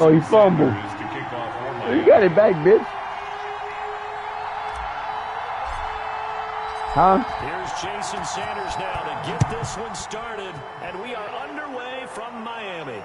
Oh, he fumbled. You got it back, bitch. Huh? Here's Jason Sanders now to get this one started, and we are underway from Miami.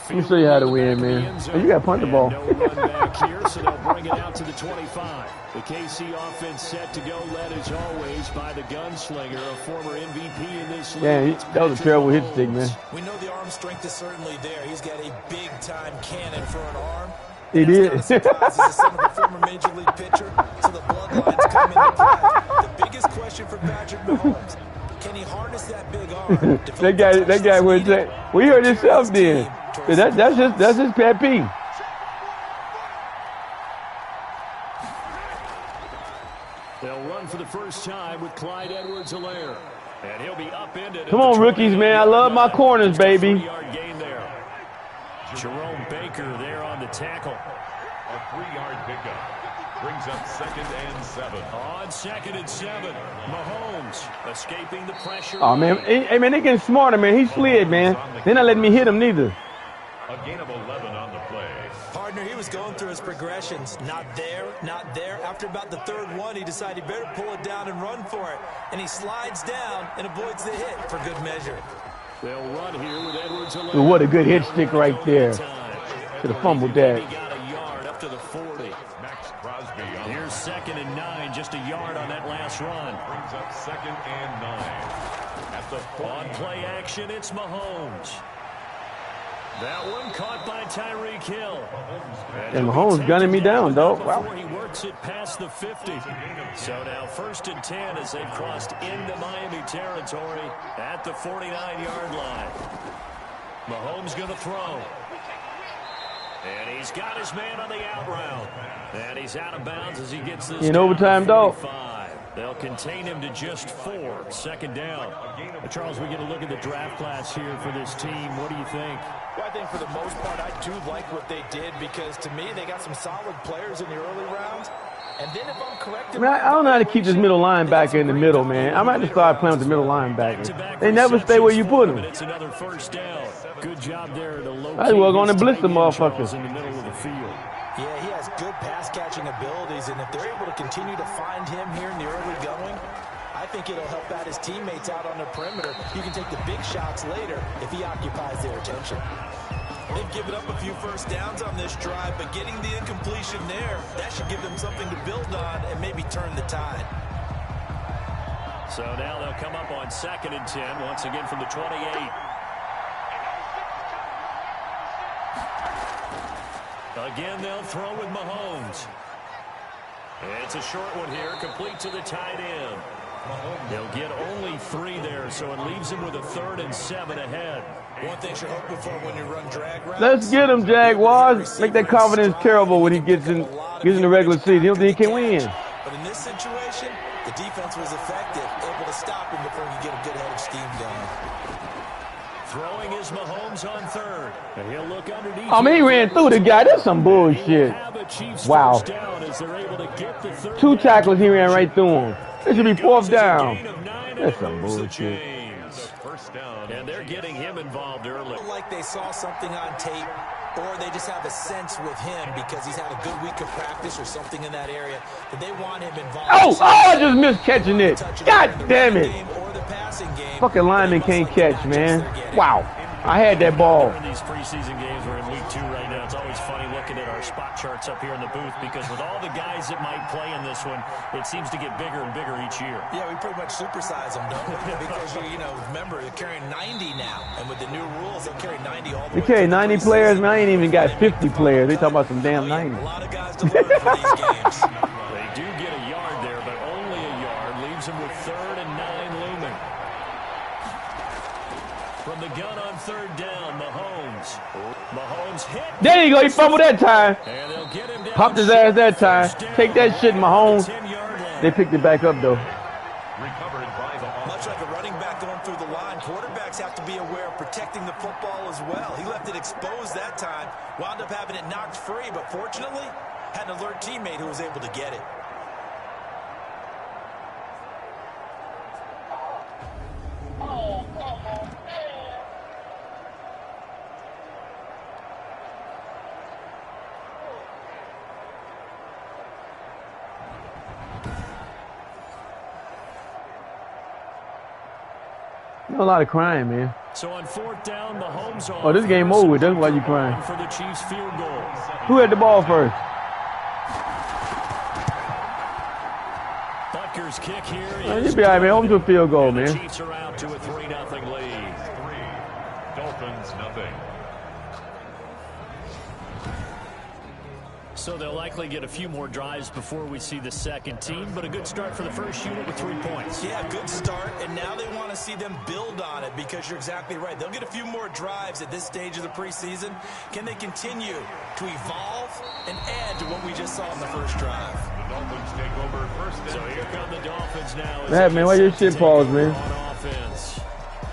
Let me show you how to win, man. Oh, you got to punt the ball. No run back here, so they'll bring it out to the 25. The KC offense set to go, led as always by the gunslinger, a former MVP in this league. Yeah, that was a terrible hit stick, man. We know the arm strength is certainly there. He's got a big-time cannon for an arm. He did. He's the son of a former major league pitcher, so the bloodlines come into play. The biggest question for Patrick Mahomes: can he harness that big arm? that guy would say, "We heard himself then." That's his pet peeve. They'll run for the first time with Clyde Edwards-Helaire, and he'll be upended. Come on, rookies, man! I love my corners, baby. Jerome Baker there on the tackle. A 3-yard pickup brings up 2nd and 7. On 2nd and 7, Mahomes escaping the pressure. Oh man, hey man, they getting smarter, man. He slid, man. They're not letting me hit him neither. A gain of 11 on the play. Partner, he was going through his progressions. Not there, not there. After about the 3rd one, he decided he better pull it down and run for it. And he slides down and avoids the hit for good measure. They'll run here with Edwards-Helaire. Dude, what a good hit stick right there. Should have fumbled that. He got a yard up to the 40. Max Crosby. Here's 2nd and 9, just a yard on that last run. Brings up 2nd and 9. At the on play action, it's Mahomes. That one caught by Tyreek Hill. And Mahomes gunning me down, dog. Wow. Before he works it past the 50. So now 1st and 10 as they've crossed into Miami territory at the 49-yard line. Mahomes going to throw. And he's got his man on the out route. And he's out of bounds as he gets this in overtime, dog. They'll contain him to just 4. 2nd down. Charles, we get a look at the draft class here for this team. What do you think? Well, I think for the most part, I do like what they did because, to me, they got some solid players in the early rounds. And then if I'm correct... I don't know how to keep this middle linebacker in the middle, man. I might have to start playing with the middle linebacker. They never stay where you put them. It's another 1st down. Good job there to locate. I was going to blitz the motherfuckers. In the middle of the field. Yeah, he has good pass-catching abilities, and if they're able to continue to find him here in the early going, I think it'll help out his teammates out on the perimeter. You can take the big shots later if he occupies their attention. They've given up a few 1st downs on this drive, but getting the incompletion there, that should give them something to build on and maybe turn the tide. So now they'll come up on 2nd and 10, once again from the 28. Again, they'll throw with Mahomes. It's a short one here, complete to the tight end. They'll get only 3 there, so it leaves them with a 3rd and 7 ahead. One thing you're hoping for when you run drag routes. Let's get him, Jaguars. Make that confidence terrible when he gets in the regular season. You don't think he can win. But in this situation, the defense was effective, able to stop him before he get a good head of steam going. Throwing is Mahomes on 3rd. And he'll look underneath. I mean, he ran through the guy. That's some bullshit. Wow. 2 tackles, he ran right through him. It should be 4th down. That's some bullshit. 1st down. And they're getting him involved early. Like they saw something on tape, or they just have a sense with him because he's had a good week of practice or something in that area that they want him involved. I just missed catching it. God damn it. Fucking lineman can't catch, man. Wow. I had that ball. These preseason games, we're in week 2 right now. It's always funny looking at our spot charts up here in the booth because with all the guys that might play in this one, it seems to get bigger and bigger each year. Yeah, we pretty much supersize them, don't we? Because, remember, they're carrying 90 now. And with the new rules, they'll carry 90 all the way. They carry 90 players, man. I ain't even got 50 players. They talking about some damn 90. A lot of guys to learn for these games. They do get a yard there, but only a yard. Leaves them with 3rd and 9 looming. From the gun on 3rd down, Mahomes hit. There you go. He fumbled that time. And they'll get him down. Popped his ass that time. Take that shit, Mahomes. They picked it back up, though. Recovered by the much like a running back going through the line, quarterbacks have to be aware of protecting the football as well. He left it exposed that time. Wound up having it knocked free, but fortunately, had an alert teammate who was able to get it. A lot of crying, man. So on 4th down, the Mahomes off. Oh, this game over. That's why you crying. For the Chiefs field goal. Who had the ball first? Butker's kick here. You'll be all right, man. Home to a field goal, man. The Chiefs are out to a 3-0 lead. Dolphins, nothing. So they'll likely get a few more drives before we see the second team, but a good start for the first unit with 3 points. Yeah, good start, and now they want to see them build on it because you're exactly right. They'll get a few more drives at this stage of the preseason. Can they continue to evolve and add to what we just saw in the first drive? The Dolphins take over first. So here come the Dolphins now. Hey, man, why your shit paused, man? On offense.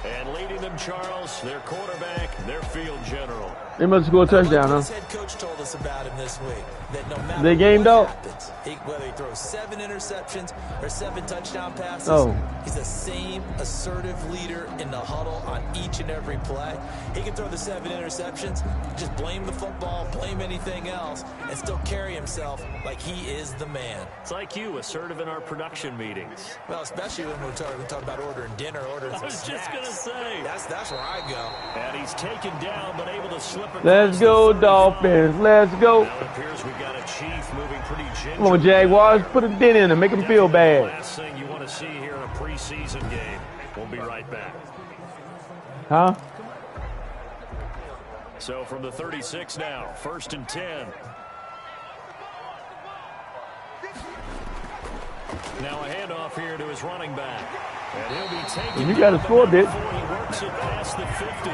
And leading them, Charles, their quarterback, their field general. They must score a touchdown, huh? His head coach told us about him this week. That no matter They gamed what out? happens, whether he throws 7 interceptions or 7 touchdown passes, he's the same assertive leader in the huddle on each and every play. He can throw the 7 interceptions, just blame the football, blame anything else, and still carry himself like he is the man. It's like you, assertive in our production meetings. Well, especially when we talk about ordering dinner, ordering some I was just going to say. That's where I go. And he's taken down, but able to slip it. Let's go, Dolphins. Let's go. Now it appears we've got a Chief moving pretty gingerly. Come on, Jaguars. Put a dent in him. Make him feel bad. Last thing you want to see here in a preseason game. We'll be right back. Huh? So from the 36 now, 1st and 10. Now a handoff here to his running back. And he'll be taken. You got to score, bitch. Before he works it past the 50.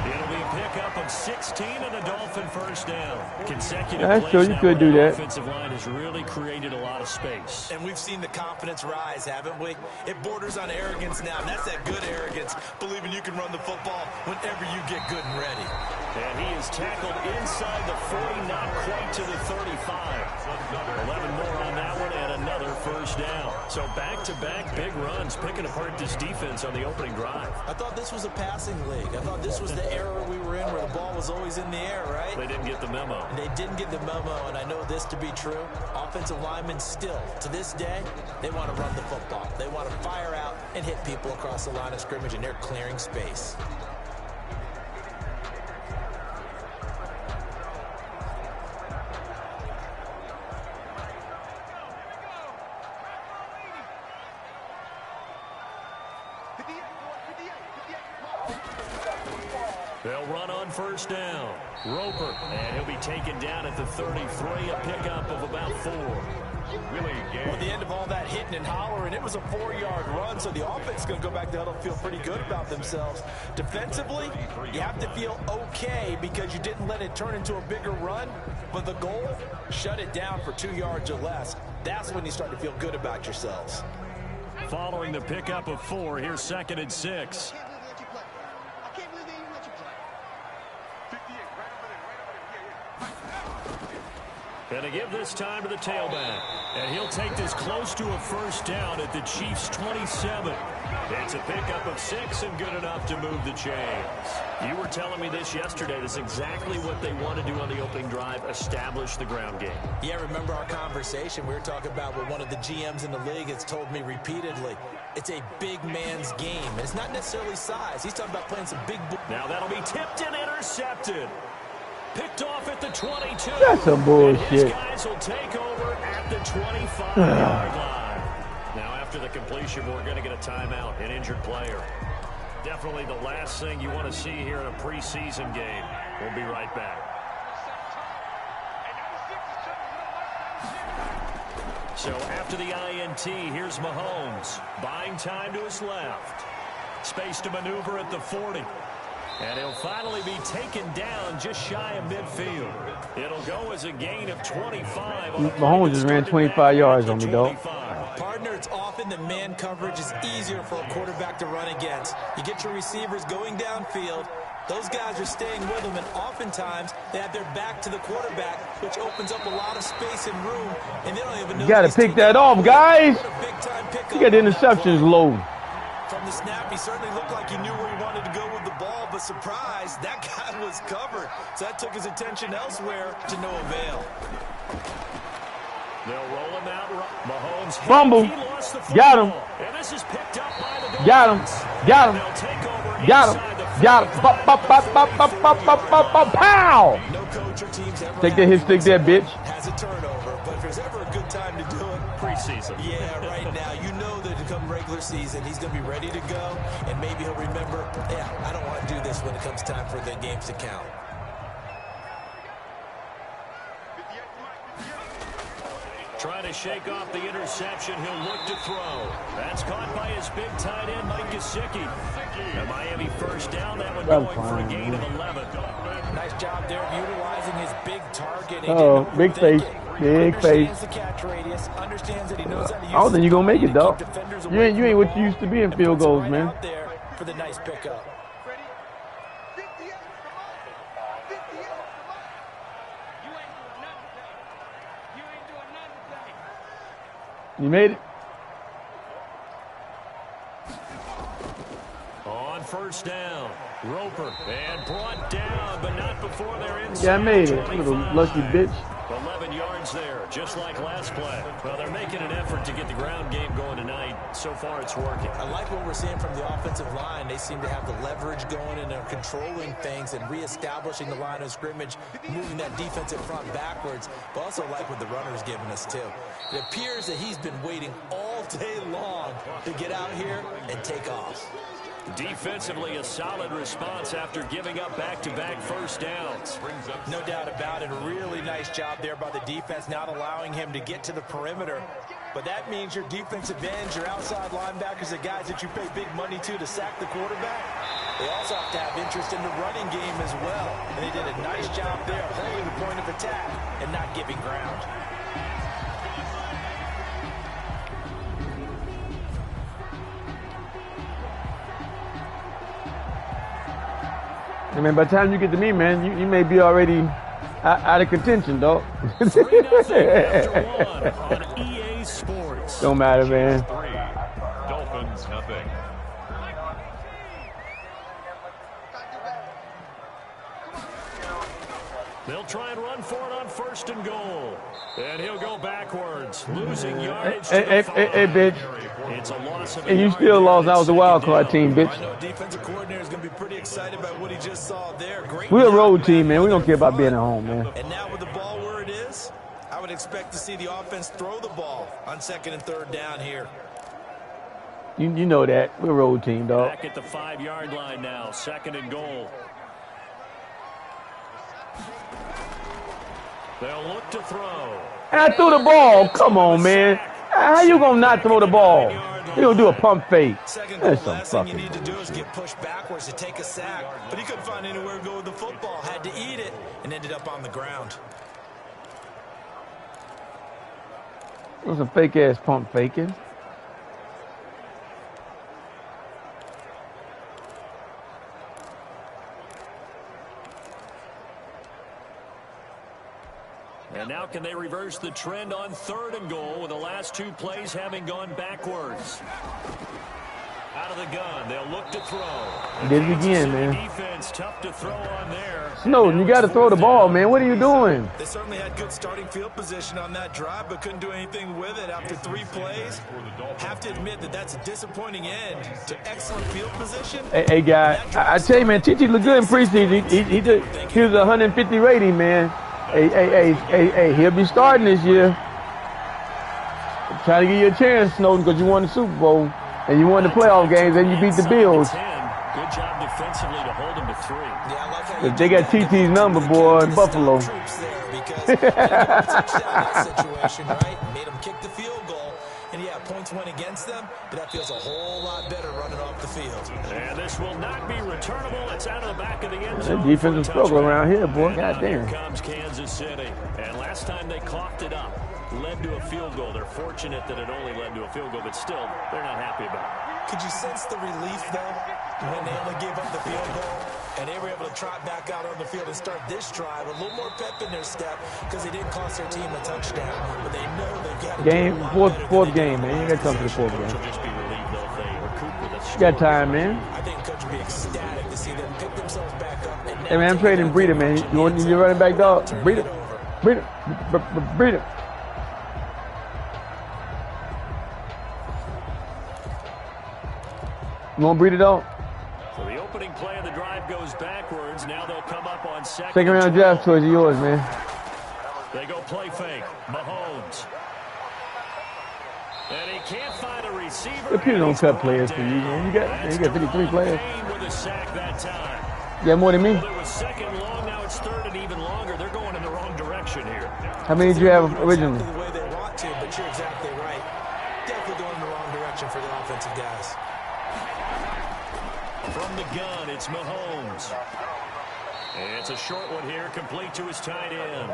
It'll be a pickup of 16 and a Dolphin first down. Consecutive That's true. You could do the that. Offensive line has really created a lot of space. And we've seen the confidence rise, haven't we? It borders on arrogance now, and that's that good arrogance, believing you can run the football whenever you get good and ready. And he is tackled inside the 40, not quite to the 35. 11 more on that one, and another first down. So back-to-back big runs, picking apart this defense on the opening drive. I thought this was a passing league. I thought this was the era we were in where the ball was always in the air, right? They didn't get the memo. They didn't get the memo, and I know this to be true. Offensive linemen still, to this day, they want to run the football. They want to fire out and hit people across the line of scrimmage, and they're clearing space. They'll run on first down. Roper, and he'll be taken down at the 33, a pickup of about 4. Well, the end of all that hitting and hollering, it was a 4-yard run, so the offense is going to go back to huddle and feel pretty good about themselves. Defensively, you have to feel okay because you didn't let it turn into a bigger run, but the goal, shut it down for 2 yards or less. That's when you start to feel good about yourselves. Following the pickup of 4, here's 2nd and 6. And to give this time to the tailback. And he'll take this close to a first down at the Chiefs' 27. It's a pickup of 6 and good enough to move the chains. You were telling me this yesterday. This is exactly what they want to do on the opening drive, establish the ground game. Yeah, remember our conversation? We were talking about what one of the GMs in the league has told me repeatedly. It's a big man's game. And it's not necessarily size. He's talking about playing some big... Now that'll be tipped and intercepted. Picked off at the 22. That's some bullshit. And his guys will take over at the 25-yard line. Now, after the completion, we're going to get a timeout, an injured player. Definitely the last thing you want to see here in a preseason game. We'll be right back. So after the INT, here's Mahomes. Buying time to his left. Space to maneuver at the 40. And he'll finally be taken down just shy of midfield. It'll go as a gain of 25. Mahomes just ran 25 yards on me, dog. Partner, it's often that man coverage is easier for a quarterback to run against. You get your receivers going downfield. Those guys are staying with them, and oftentimes they have their back to the quarterback, which opens up a lot of space and room, and they don't even know. You got to pick that off, guys. You got the interceptions low. From the snap, he certainly looked like he knew where he wanted to go with the ball, but surprise, that guy was covered. So that took his attention elsewhere to no avail. They'll roll him out. Mahomes fumble. Got him. And this is picked up by the Got him. Got him. They'll take over Got him. Got him. Pow! No coach or team's ever Take that hit stick there, bitch. has a turnover, but if there's ever a good time to do it, preseason. yeah, right now. You know that come regular season, he's going to be ready to go, and maybe he'll remember, yeah, I don't want to do this when it comes time for the games to count. Trying to shake off the interception. He'll look to throw. That's caught by his big tight end, Mike Gesicki. The Miami first down. That one going for a gain of 11. Nice job there of utilizing his big target. Oh, big face. Big face. The catch radius, understands that he knows how to use I don't think you're going to make it, dog. defenders You ain't what you used to be in field goals, man. out there for the nice pickup. You made it. On first down, Roper, and brought down, but not before they're inside. Yeah, I made it. Little lucky bitch. 11 yards there, just like last play. Well, they're making an effort to get the ground game going tonight. So far, it's working. I like what we're seeing from the offensive line. They seem to have the leverage going, and they're controlling things and reestablishing the line of scrimmage, moving that defensive front backwards, but also like what the runner's giving us, too. It appears that he's been waiting all day long to get out here and take off. Defensively, a solid response after giving up back-to-back first downs. No doubt about it. A really nice job there by the defense, not allowing him to get to the perimeter. But that means your defensive ends, your outside linebackers, the guys that you pay big money to sack the quarterback, they also have to have interest in the running game as well. And they did a nice job there holding the point of attack and not giving ground. I mean, by the time you get to me, man, you may be already out of contention, dog. 3-0 after 1 on EA Sports. Don't matter, man. Dolphins, nothing. They'll try and run for it on first and goal. And he'll go backwards, losing yardage. Hey, bitch. It's a loss of And you still lost. I was the wild card team, bitch. I know defensive coordinator is going to be pretty excited about what he just saw there. Great. We're a road team, man. We don't care about being at home, man. And now with the ball where it is, I would expect to see the offense throw the ball on second and third down here. You know that. We're a road team, dog. Back at the 5-yard line now, second and goal. They'll look to throw. And I threw the ball. Come on, man. How you gonna not throw the ball? You gonna do a pump fake? Second goal, That's some last thing you fucking need to do is get pushed backwards to take a sack. But he couldn't find anywhere to go with the football. Had to eat it and ended up on the ground. It was a fake ass pump faking. And now can they reverse the trend on third and goal with the last two plays having gone backwards? Out of the gun, they'll look to throw. Did it again, man. Defense tough to throw on there. Snowden, you got to throw the ball, man. What are you doing? They certainly had good starting field position on that drive, but couldn't do anything with it after 3 plays. Have to admit that that's a disappointing end to excellent field position. Hey, guy, I tell you, man, TT looked good in preseason. He was 150 rating, man. Hey, he'll be starting this year. Trying to give you a chance, Snowden, because you won the Super Bowl and you won the playoff games and you beat the Bills. Good job defensively to hold him to 3. Yeah, I like how They got TT's number, boy, in Buffalo. Situation, right? Made them kick the field goal. And yeah, points went against them, but that feels a whole lot better running off the field. And this will not be returnable. It's out of the back of the end zone. That defensive struggle around here, boy. Goddamn. Here comes Kansas City. And last time they coughed it up, led to a field goal. They're fortunate that it only led to a field goal, but still, they're not happy about it. Could you sense the relief, though, when they only gave up the field goal? And they were able to trot back out on the field and start this drive. A little more pep in their step because they didn't cost their team a touchdown. But they know they've got to Game, fourth game, man. You got to come to the fourth game. Just be relieved, though, if they recoup with a You got time, man. I think Coach would be ecstatic to see them pick themselves back up. And Hey, man, I'm trading Breeder, man. You want your running back, dog? Breeder. Breeder. You want to breed it out? So the opening play of the drive goes backwards. Now they'll come up on second. Second round draft choice is yours, man. They go play fake. Mahomes. And he can't find a receiver. The people don't cut players for you, man. You got 53 players. With a sack that time. You got more than me? Well, it was second long, now it's third and even longer. They're going in the wrong direction here. How many did you have originally? The way they want to, but you're exactly right. Definitely going in the wrong direction for the offensive guys. From the gun, it's Mahomes. It's a short one here, complete to his tight end.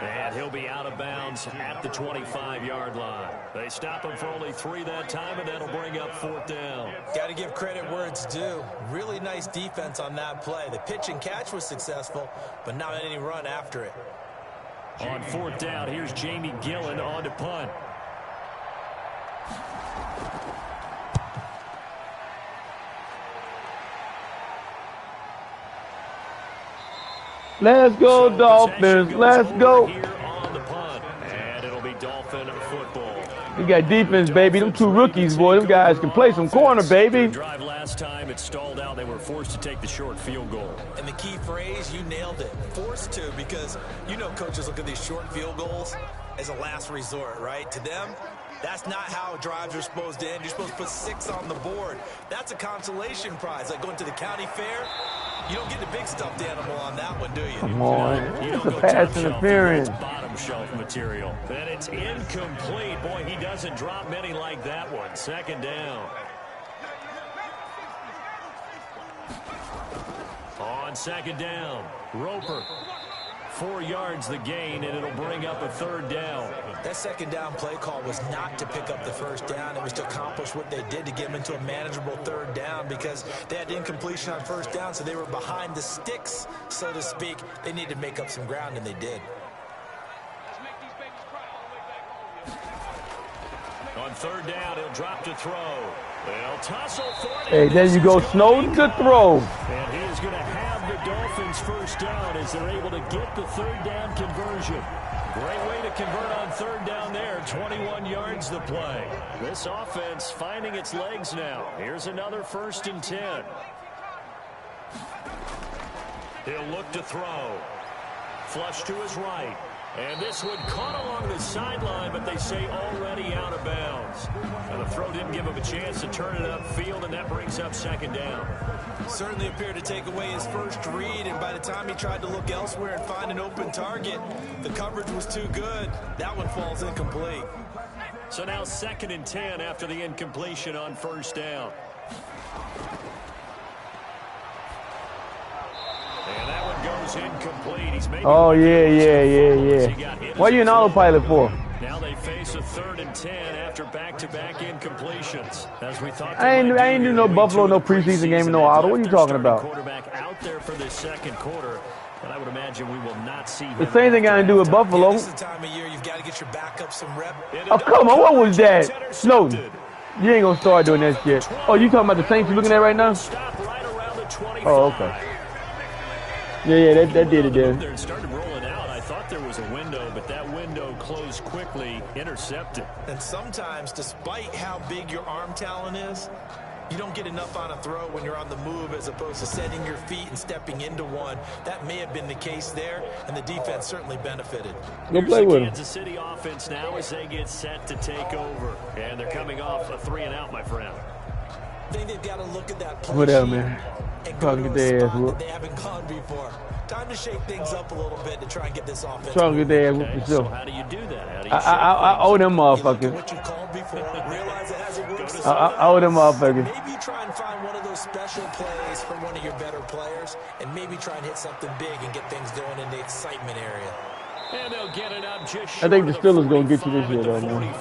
And he'll be out of bounds at the 25-yard line. They stop him for only 3 that time, and that'll bring up 4th down. Got to give credit where it's due. Really nice defense on that play. The pitch and catch was successful, but not any run after it. On 4th down, here's Jamie Gillen on to punt. Let's go, Dolphins. Let's go. And it'll be Dolphin football. You got defense, baby. Them 2 rookies, boy. Them guys can play some corner, baby. Drive last time, it stalled out. They were forced to take the short field goal. And the key phrase, you nailed it. Forced to, because you know coaches look at these short field goals as a last resort, right? To them, that's not how drives are supposed to end. You're supposed to put 6 on the board. That's a consolation prize, like going to the county fair. You don't get the big stuffed animal on that one, do you? Come on. It's a pass interference. Bottom shelf material. And it's incomplete. Boy, he doesn't drop many like that one. 2nd down. On 2nd down, Roper. 4 yards the gain, and it'll bring up a 3rd down. That 2nd down play call was not to pick up the 1st down. It was to accomplish what they did to get them into a manageable 3rd down, because they had incompletion on 1st down, so they were behind the sticks, so to speak. They needed to make up some ground, and they did. On 3rd down, he'll drop to throw. They'll tussle for it. Hey, there you go, Snowden. Good throw. And he is going to have the Dolphins 1st down as they're able to get the 3rd down conversion. Great way to convert on 3rd down there. 21 yards the play. This offense finding its legs now. Here's another 1st and 10. He'll look to throw. Flush to his right. And this one caught along the sideline, but they say already out of bounds. And the throw didn't give him a chance to turn it upfield, and that brings up 2nd down. Certainly appeared to take away his first read, and by the time he tried to look elsewhere and find an open target, the coverage was too good. That one falls incomplete. So now 2nd and 10 after the incompletion on 1st down. And that one goes incomplete. He's making yeah. What are you in autopilot for? Now they face a 3rd and 10 after back-to-back incompletions. As we thought, I ain't do no Buffalo, no preseason game, no auto. What are you talking about? Quarterback out there for this 2nd quarter, and I would imagine we will not see him. The same thing I do with Buffalo. This is the time of year you've got to get your backup some rep. Oh, come on. What was that? Snowden. You ain't going to start doing that shit. Oh, you talking about the Saints you're looking at right now? Oh, okay. Yeah, that did it there. It started rolling out. I thought there was a window, but that window closed quickly, intercepted. And sometimes, despite how big your arm talent is, you don't get enough on a throw when you're on the move as opposed to setting your feet and stepping into one. That may have been the case there, and the defense certainly benefited. Go play with him. Kansas City offense now as they get set to take over. And they're coming off a 3-and-out, my friend. I think they've got to look at that play. Whatever, man. Probably get their ass whooped. they haven't gone before. Time to shake things up a little bit to try and get this offense. Trying to get their ass whooped So yourself. how do you do that? How do you I owe them motherfuckers. What you called before, realize it hasn't worked. I owe them motherfuckers. Maybe try and find one of those special plays from one of your better players, and maybe try and hit something big and get things going in the excitement area. And they'll get it up just I think the Steelers going to get you this year, though, man.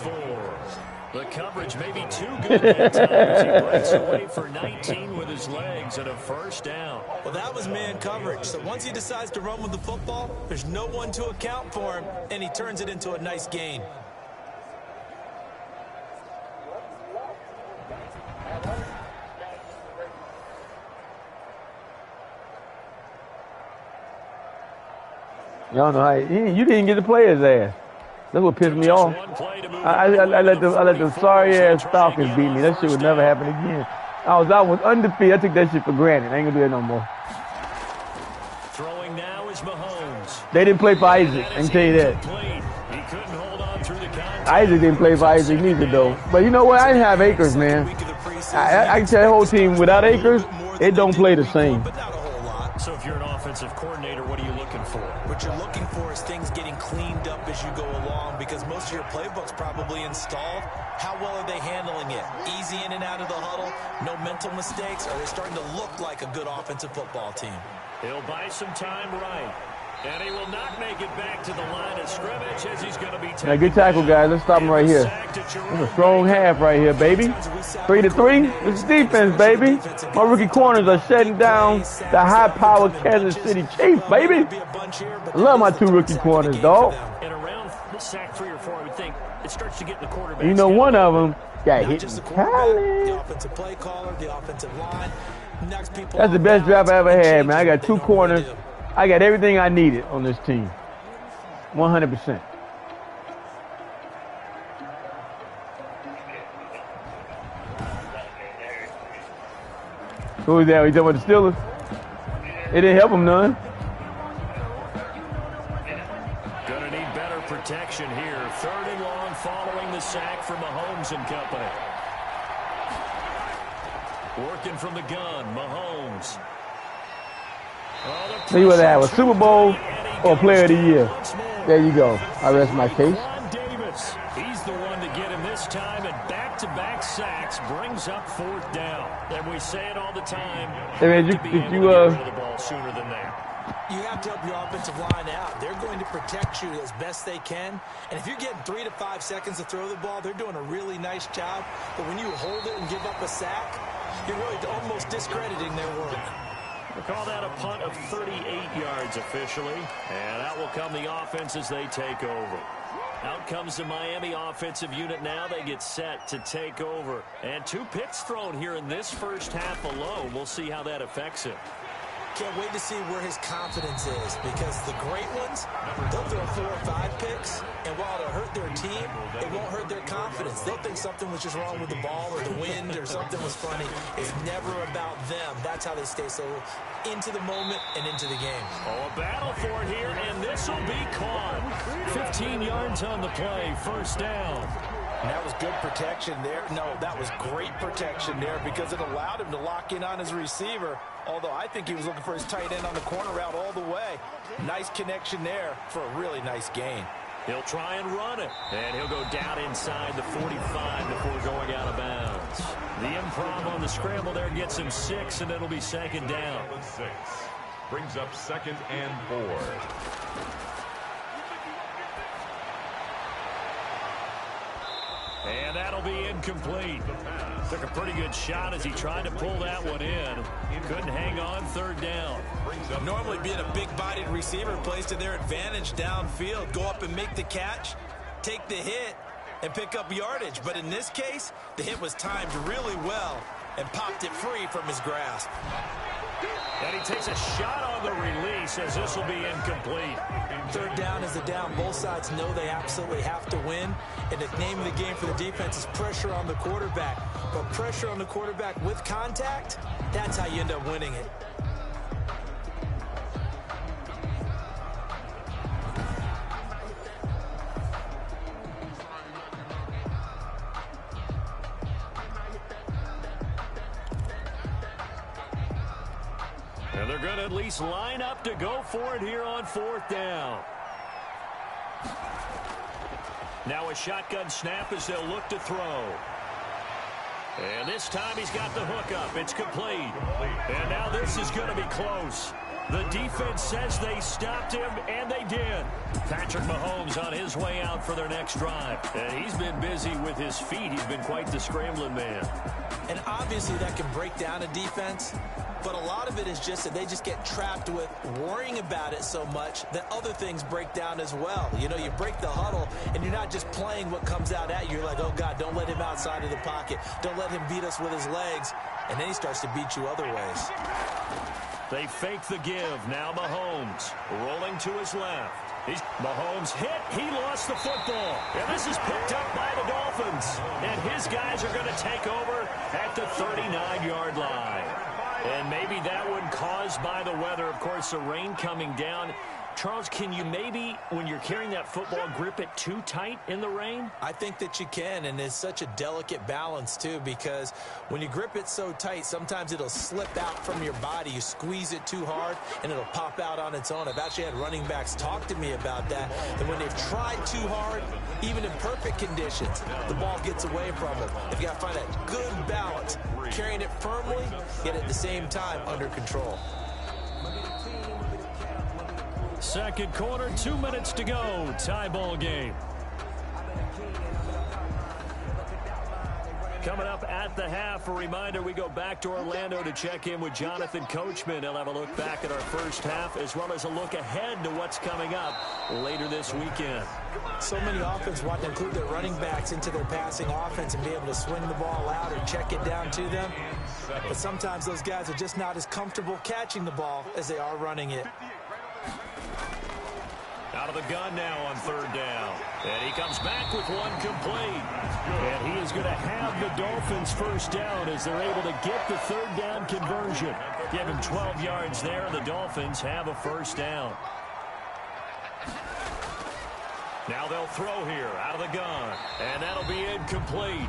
The coverage may be too good at times. He breaks away for 19 with his legs and a 1st down. Well, that was man coverage. So once he decides to run with the football, there's no one to account for him, and he turns it into a nice gain. Y'all know how you didn't get to play his ass. That's what pissed me off. I let the sorry ass Falcons beat me. That shit would never happen again. I was undefeated. I took that shit for granted. I ain't gonna do it no more. Throwing now is Mahomes. They didn't play for Isaac. I can tell you that. He couldn't hold on through the contact. Isaac didn't play for Isaac neither, though. But you know what? I didn't have Akers, man. I can tell the whole team without Akers, it don't play the same. So if you're an offensive coordinator, what are you looking for? What you're looking for is things getting cleaned up as you go along, because most of your playbook's probably installed. How well are they handling it? Easy in and out of the huddle, no mental mistakes? Are they starting to look like a good offensive football team? He'll buy some time right. And he will not make it back to the line of scrimmage as he's going to be taken. Now, good tackle, guys. Let's stop him right here. That's a strong half right here, baby. 3-3. This is defense, baby. My rookie corners are shutting down the high-powered Kansas City Chiefs, baby. I love my 2 rookie corners, dog. And around the sack 3 or 4, I would think it starts to get in the quarterback. You know, one of them got hit in the offensive play caller, the offensive line. That's the best draft I ever had, man. I got 2 corners. I got everything I needed on this team. 100%. Who was that? You talking about the Steelers? It didn't help them none. Gonna need better protection here. 3rd and long following the sack from Mahomes and company. Working from the gun, Mahomes. See what that was, Super Bowl or Player of the Year. There you go. I rest my case. Davis, he's the one to get him this time, and back-to-back sacks brings up 4th down. And we say it all the time. Hey man, the ball sooner than that. You have to help your offensive line out. They're going to protect you as best they can. And if you're getting 3 to 5 seconds to throw the ball, they're doing a really nice job. But when you hold it and give up a sack, you're really almost discrediting their work. We'll call that a punt of 38 yards officially. And out will come the offense as they take over. Out comes the Miami offensive unit now. They get set to take over. And 2 picks thrown here in this first half alone. We'll see how that affects him. Can't wait to see where his confidence is, because the great ones, they'll throw 4 or 5 picks, and while it'll hurt their team, it won't hurt their confidence. They'll think something was just wrong with the ball or the wind or something was funny. It's never about them. That's how they stay so into the moment and into the game. Oh, a battle for it here, and this will be caught. 15 yards on the play, 1st down. And that was good protection there. No, that was great protection there, because it allowed him to lock in on his receiver, although I think he was looking for his tight end on the corner route all the way. Nice connection there for a really nice gain. He'll try and run it, and he'll go down inside the 45 before going out of bounds. The improv on the scramble there gets him 6, and it'll be 2nd down. 6 brings up 2nd and 4. And that'll be incomplete. Took a pretty good shot as he tried to pull that one in. Couldn't hang on, 3rd down. Normally being a big-bodied receiver plays to their advantage downfield. Go up and make the catch, take the hit, and pick up yardage. But in this case, the hit was timed really well and popped it free from his grasp. And he takes a shot on the release as this will be incomplete. 3rd down is the down. Both sides know they absolutely have to win. And the name of the game for the defense is pressure on the quarterback. But pressure on the quarterback with contact, that's how you end up winning it. And they're going to at least line up to go for it here on 4th down. Now a shotgun snap as they'll look to throw. And this time he's got the hook up. It's complete. And now this is going to be close. The defense says they stopped him, and they did. Patrick Mahomes on his way out for their next drive. And he's been busy with his feet. He's been quite the scrambling man. And obviously that can break down a defense. But a lot of it is just that they just get trapped with worrying about it so much that other things break down as well. You know, you break the huddle, and you're not just playing what comes out at you. You're like, oh, God, don't let him outside of the pocket. Don't let him beat us with his legs. And then he starts to beat you other ways. They fake the give. Now Mahomes rolling to his left. Mahomes hit. He lost the football. And this is picked up by the Dolphins. And his guys are going to take over at the 39-yard line. And maybe that one caused by the weather. Of course, the rain coming down. Charles, can you maybe, when you're carrying that football, grip it too tight in the rain? I think that you can, and it's such a delicate balance, too, because when you grip it so tight, sometimes it'll slip out from your body. You squeeze it too hard, and it'll pop out on its own. I've actually had running backs talk to me about that, and when they've tried too hard, even in perfect conditions, the ball gets away from them. You've got to find that good balance, carrying it firmly, yet at the same time under control. Second quarter, 2 minutes to go. Tie ball game. Coming up at the half, a reminder, we go back to Orlando to check in with Jonathan Coachman. He'll have a look back at our first half as well as a look ahead to what's coming up later this weekend. So many offenses want to include their running backs into their passing offense and be able to swing the ball out or check it down to them. But sometimes those guys are just not as comfortable catching the ball as they are running it. Out of the gun now on third down. And he comes back with one complete. And he is going to have the Dolphins first down as they're able to get the third down conversion. Give him 12 yards there, and the Dolphins have a first down. Now they'll throw here out of the gun. And that'll be incomplete.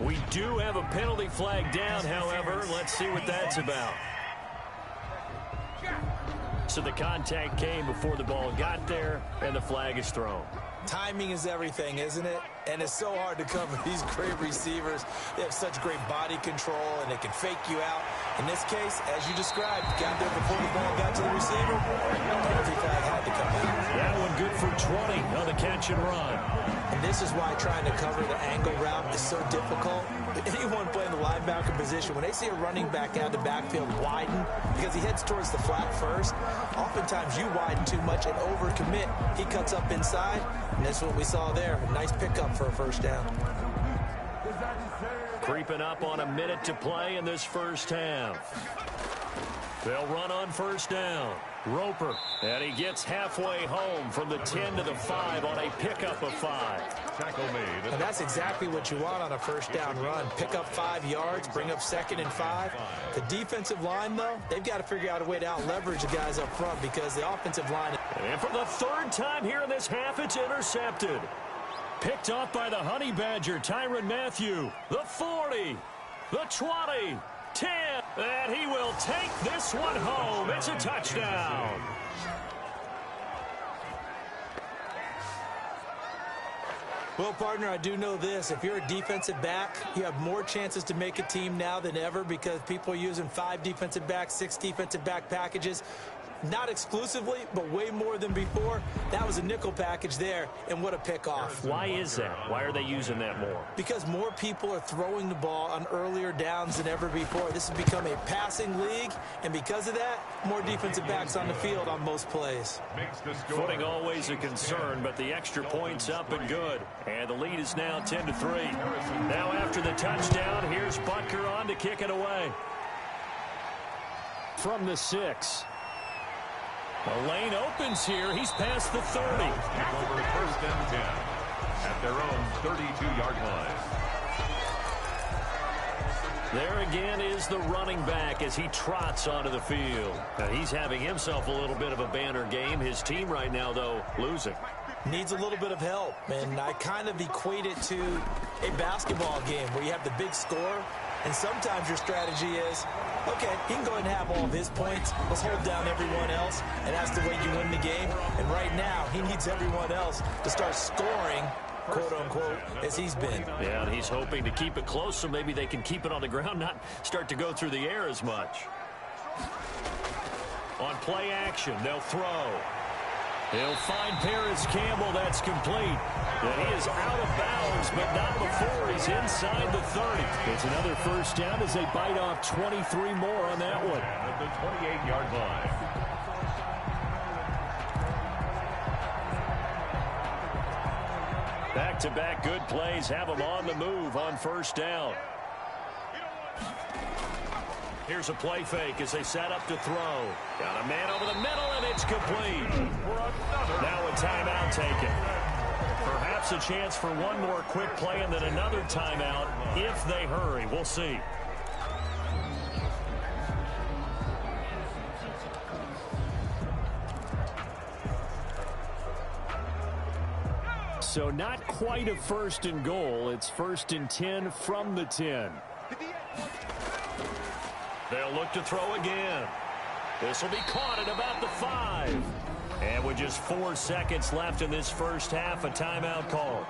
We do have a penalty flag down, however. Let's see what that's about. So the contact came before the ball got there, and the flag is thrown. Timing is everything, isn't it? And it's so hard to cover these great receivers. They have such great body control, and they can fake you out. In this case, as you described, got there before the ball got to the receiver. Penalty flag had to come in. That one good for 20 on the catch and run. And this is why trying to cover the angle route is so difficult. Anyone playing the linebacker position, when they see a running back out of the backfield widen, because he heads towards the flat first, oftentimes you widen too much and overcommit. He cuts up inside, and that's what we saw there. A nice pickup for a first down. Creeping up on a minute to play in this first half. They'll run on first down. Roper, and he gets halfway home from the 10 to the 5 on a pickup of 5. Tackle made. And that's exactly what you want on a first down run. Pick up 5 yards, bring up 2nd and 5. The defensive line, though, they've got to figure out a way to out-leverage the guys up front because the offensive line... And for the third time here in this half, it's intercepted. Picked off by the Honey Badger, Tyrann Mathieu. The 40, the 20, 10, and he will take this one home. It's a touchdown. Well, partner, I do know this. If you're a defensive back, you have more chances to make a team now than ever because people are using 5 defensive backs, 6 defensive back packages. Not exclusively, but way more than before. That was a nickel package there, and what a pickoff. Why is that? Why are they using that more? Because more people are throwing the ball on earlier downs than ever before. This has become a passing league, and because of that, more defensive backs on the field on most plays. Footing always a concern, but the extra point's up and good. And the lead is now 10-3. Now after the touchdown, here's Butker on to kick it away. From the 6. The lane opens here. He's past the 30. Take over first and 10 at their own 32-yard line. There again is the running back as he trots onto the field. Now he's having himself a little bit of a banner game. His team right now, though, losing. Needs a little bit of help, and I kind of equate it to a basketball game where you have the big score, and sometimes your strategy is, okay, he can go ahead and have all of his points. Let's hold down everyone else, and that's the way you win the game. And right now, he needs everyone else to start scoring, quote-unquote, as he's been. Yeah, and he's hoping to keep it close so maybe they can keep it on the ground, not start to go through the air as much. On play action, they'll throw. He'll find Paris Campbell. That's complete. And he is out of bounds, but not before he's inside the 30. It's another first down as they bite off 23 more on that one. At the 28-yard line. Back-to-back good plays have them on the move on first down. Here's a play fake as they set up to throw. Got a man over the middle, and it's complete. Now us a chance for one more quick play and then another timeout if they hurry. We'll see. So not quite a 1st and goal. It's 1st and 10 from the 10. They'll look to throw again. This will be caught at about the 5. And with just 4 seconds left in this first half, a timeout call.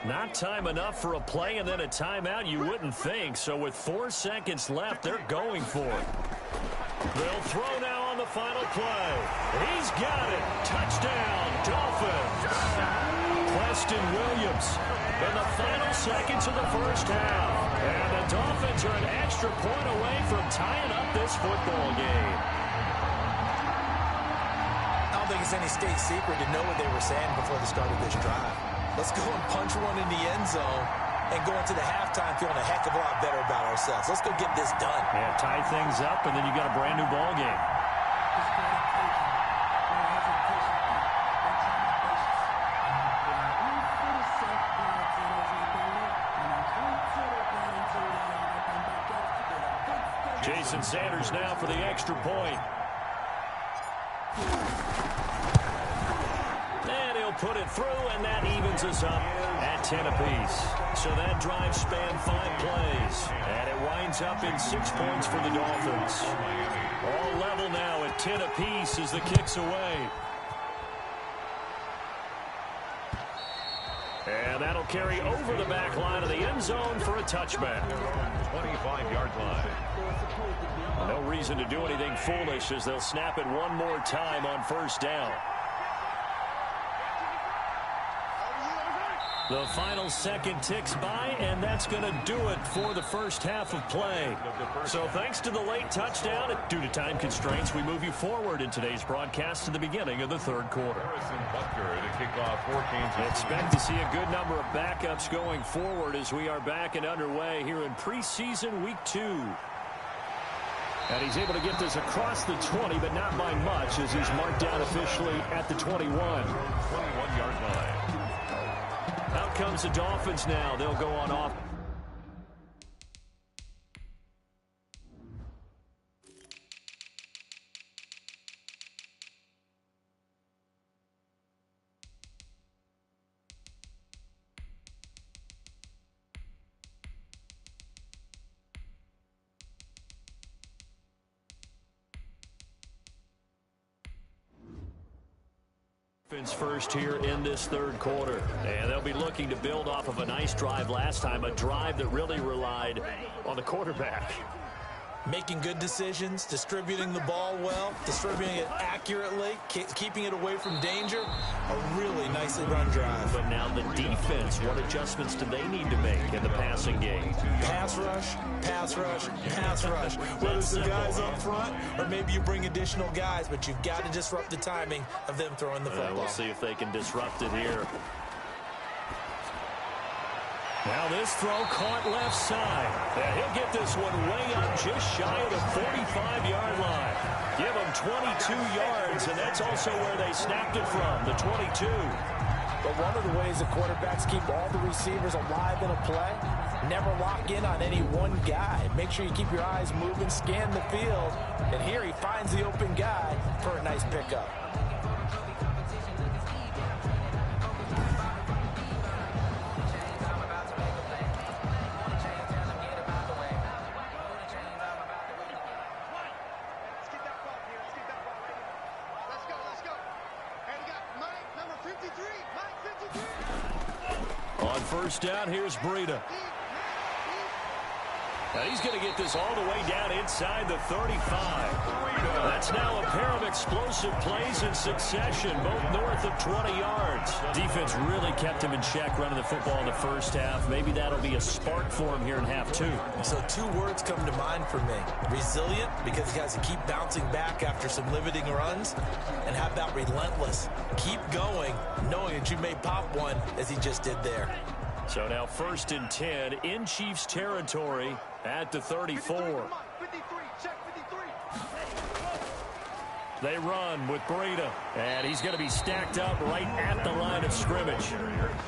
Not time enough for a play and then a timeout, you wouldn't think. So with 4 seconds left, they're going for it. They'll throw now on the final play. He's got it. Touchdown, Dolphins. Preston Williams in the final seconds of the first half. And the Dolphins are an extra point away from tying up this football game. I don't think it's any state secret to know what they were saying before the start of this drive. Let's go and punch one in the end zone and go into the halftime feeling a heck of a lot better about ourselves. Let's go get this done. Yeah, tie things up, and then you got a brand new ball game. Jason Sanders now for the extra point. And he'll put it through, and that evens us up at 10 apiece. So that drive spanned 5 plays, and it winds up in 6 points for the Dolphins. All level now at 10 apiece as the kick's away. And that'll carry over the back line of the end zone for a touchback. 25-yard line. No reason to do anything foolish as they'll snap it one more time on first down. The final second ticks by, and that's going to do it for the first half of play. So thanks to the late touchdown, due to time constraints, we move you forward in today's broadcast to the beginning of the third quarter. Expect to see a good number of backups going forward as we are back and underway here in preseason week 2. And he's able to get this across the 20, but not by much as he's marked down officially at the 21. 21-yard line. Out comes the Dolphins now. They'll go on off. First here in this third quarter, and they'll be looking to build off of a nice drive last time, a drive that really relied on the quarterback. Making good decisions, distributing the ball well, distributing it accurately, keeping it away from danger. A really nicely run drive. But now the defense, what adjustments do they need to make in the passing game? Pass rush, pass rush, pass rush. Whether it's the guys up front or maybe you bring additional guys, but you've got to disrupt the timing of them throwing the football. We'll see if they can disrupt it here. Now this throw caught left side. And he'll get this one way up just shy of the 45-yard line. Give him 22 yards, and that's also where they snapped it from, the 22. But one of the ways the quarterbacks keep all the receivers alive in a play, never lock in on any one guy. Make sure you keep your eyes moving, scan the field. And here he finds the open guy for a nice pickup. First down, here's Breida. And he's going to get this all the way down inside the 35. That's now a pair of explosive plays in succession, both north of 20 yards. Defense really kept him in check running the football in the first half. Maybe that'll be a spark for him here in half 2. So 2 words come to mind for me. Resilient, because he has to keep bouncing back after some limiting runs. And how about relentless? Keep going, knowing that you may pop one as he just did there. So now 1st and 10 in Chiefs territory at the 34. They run with Breida, and he's going to be stacked up right at the line of scrimmage.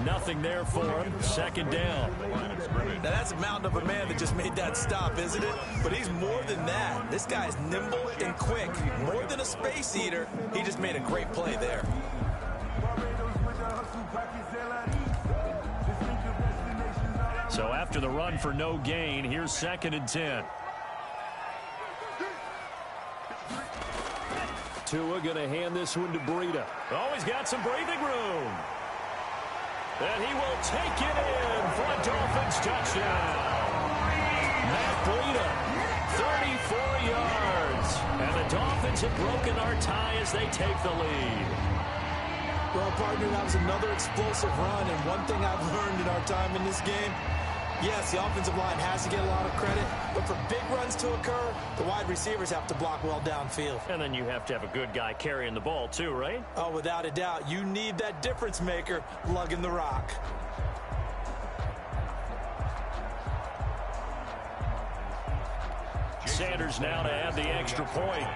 Nothing there for him. 2nd down. Now that's a mountain of a man that just made that stop, isn't it? But he's more than that. This guy's nimble and quick. More than a space eater, he just made a great play there. So after the run for no gain, here's 2nd and 10. Tua going to hand this one to Breida. Oh, he's got some breathing room. And he will take it in for a Dolphins touchdown. Matt Breida, 34 yards. And the Dolphins have broken our tie as they take the lead. Well, partner, that was another explosive run. And one thing I've learned in our time in this game, yes, the offensive line has to get a lot of credit, but for big runs to occur, the wide receivers have to block well downfield. And then you have to have a good guy carrying the ball too, right? Oh, without a doubt. You need that difference maker lugging the rock. Sanders now to add the extra point.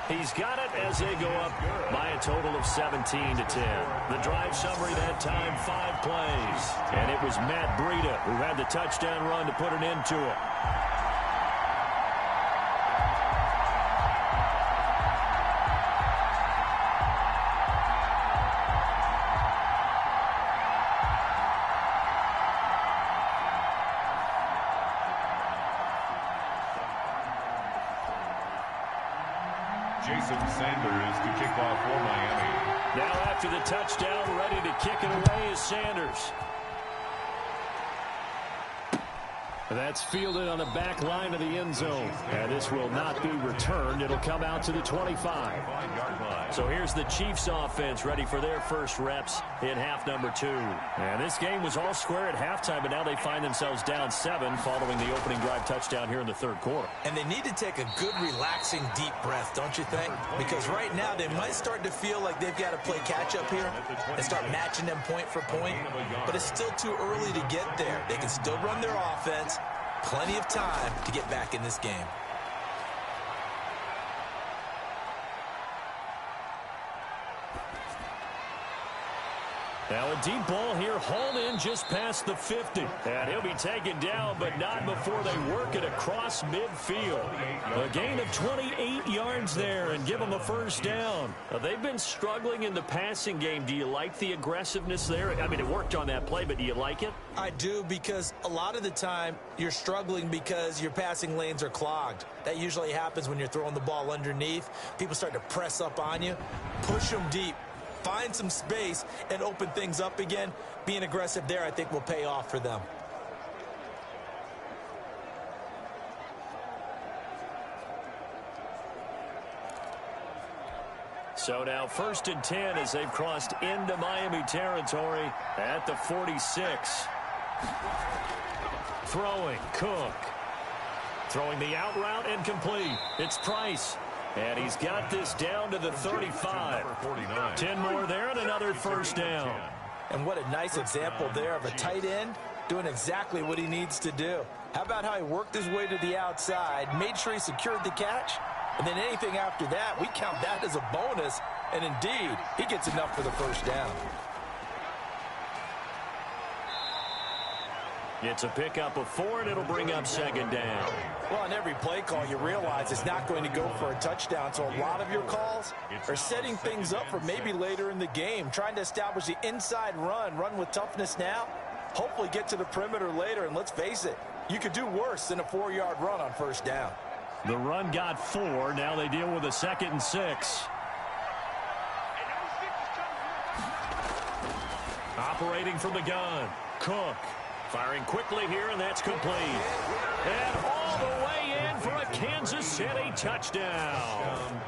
He's got it as they go up by a total of 17-10. The drive summary that time, 5 plays. And it was Matt Breida who had the touchdown run to put an end to it. Jason Sanders to kick off for Miami. Now after the touchdown, ready to kick it away is Sanders. That's fielded on the back line of the end zone. And this will not be returned. It'll come out to the 25. So here's the Chiefs offense ready for their first reps in half number 2. And this game was all square at halftime, but now they find themselves down 7 following the opening drive touchdown here in the 3rd quarter. And they need to take a good, relaxing, deep breath, don't you think? Because right now they might start to feel like they've got to play catch-up here and start matching them point for point. But it's still too early to get there. They can still run their offense. Plenty of time to get back in this game. Now a deep ball here, hauled in just past the 50. And he'll be taken down, but not before they work it across midfield. A gain of 28 yards there and give them a first down. Now, they've been struggling in the passing game. Do you like the aggressiveness there? I mean, it worked on that play, but do you like it? I do, because a lot of the time you're struggling because your passing lanes are clogged. That usually happens when you're throwing the ball underneath. People start to press up on you. Push them deep. Find some space and open things up again. Being aggressive there, I think, will pay off for them. So now 1st and 10 as they've crossed into Miami territory at the 46. Throwing, Cook. Throwing the out route and complete. It's Price. And he's got this down to the 35. 10 more there and another first down. And what a nice example there of a tight end doing exactly what he needs to do. How about how he worked his way to the outside, made sure he secured the catch, and then anything after that, we count that as a bonus. And indeed, he gets enough for the first down. It's a pickup of 4, and it'll bring up 2nd down. Well, on every play call, you realize it's not going to go for a touchdown. So a lot of your calls are setting things up for maybe later in the game, trying to establish the inside run with toughness now, hopefully get to the perimeter later. And let's face it, you could do worse than a 4-yard run on first down. The run got 4. Now they deal with a 2nd and 6. Operating from the gun, Cook. Firing quickly here, and that's complete. And all the way in for a Kansas City touchdown.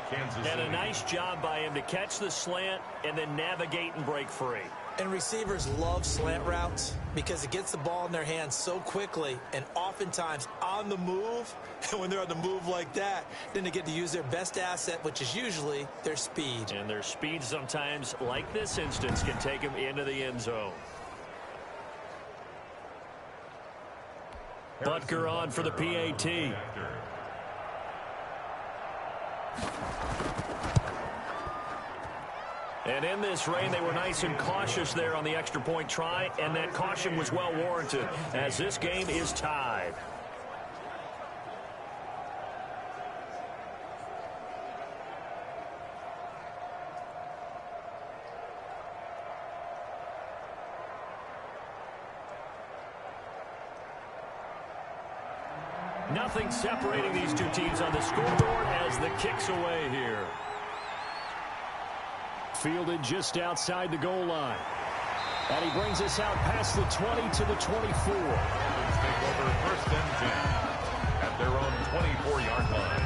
And a nice job by him to catch the slant and then navigate and break free. And receivers love slant routes because it gets the ball in their hands so quickly and oftentimes on the move. And when they're on the move like that, then they get to use their best asset, which is usually their speed. And their speed sometimes, like this instance, can take them into the end zone. Butker on for the PAT. And in this rain, they were nice and cautious there on the extra point try, and that caution was well warranted as this game is tied. Nothing separating these two teams on the scoreboard as the kick's away here. Fielded just outside the goal line. And he brings us out past the 20 to the 24. Take over first and 10 at their own 24-yard line.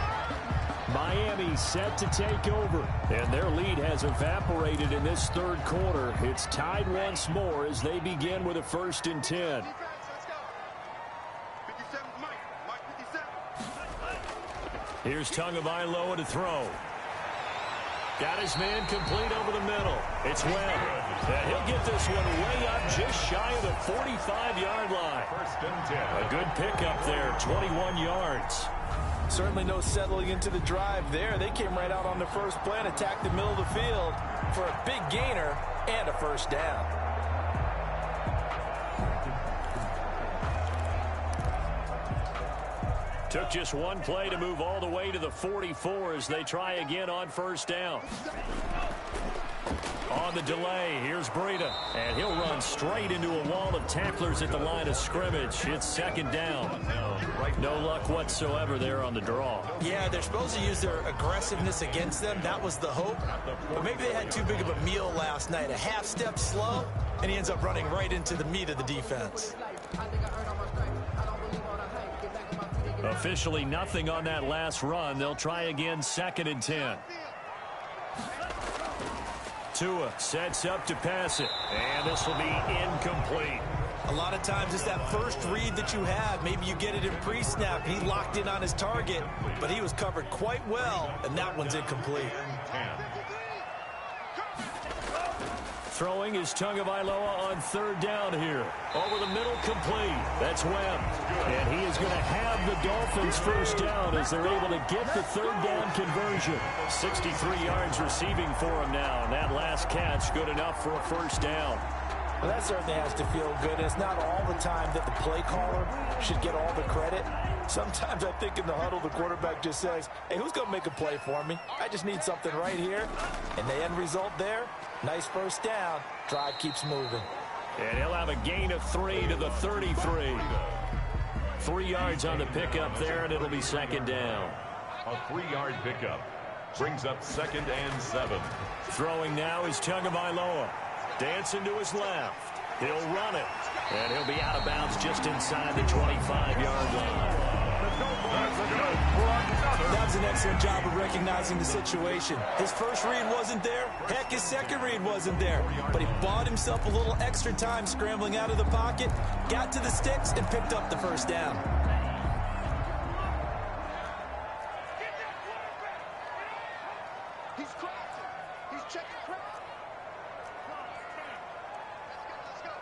Miami set to take over. And their lead has evaporated in this third quarter. It's tied once more as they begin with a first and 10. Here's Tagovailoa to throw. Got his man complete over the middle. It's Webb. And he'll get this one way up just shy of the 45-yard line. First and 10. A good pickup there, 21 yards. Certainly no settling into the drive there. They came right out on the first play and attacked the middle of the field for a big gainer and a first down. Took just one play to move all the way to the 44 as they try again on first down. On the delay, here's Breida. And he'll run straight into a wall of tacklers at the line of scrimmage. It's second down. No luck whatsoever there on the draw. Yeah, they're supposed to use their aggressiveness against them. That was the hope. But maybe they had too big of a meal last night. A half step slow, and he ends up running right into the meat of the defense. Officially nothing on that last run. They'll try again, second and 10. Tua sets up to pass it, and this will be incomplete. A lot of times it's that first read that you have. Maybe you get it in pre-snap. He locked in on his target, but he was covered quite well, and that one's incomplete. Throwing is Tagovailoa on third down here. Over the middle, complete. That's Webb. And he is going to have the Dolphins first down as they're able to get the third down conversion. 63 yards receiving for him now. And that last catch good enough for a first down. Well, that certainly has to feel good. It's not all the time that the play caller should get all the credit. Sometimes I think in the huddle, the quarterback just says, hey, who's going to make a play for me? I just need something right here. And the end result there, nice first down. Drive keeps moving. And he'll have a gain of 3 to the 33. 3 yards on the pickup there, and it'll be second down. A 3-yard pickup brings up second and 7. Throwing now is Tagovailoa. Dancing to his left. He'll run it. And he'll be out of bounds just inside the 25-yard line. That was an excellent job of recognizing the situation. His first read wasn't there. Heck, his second read wasn't there. But he bought himself a little extra time scrambling out of the pocket, got to the sticks, and picked up the first down. He's crafting. He's checking craft. Let's go.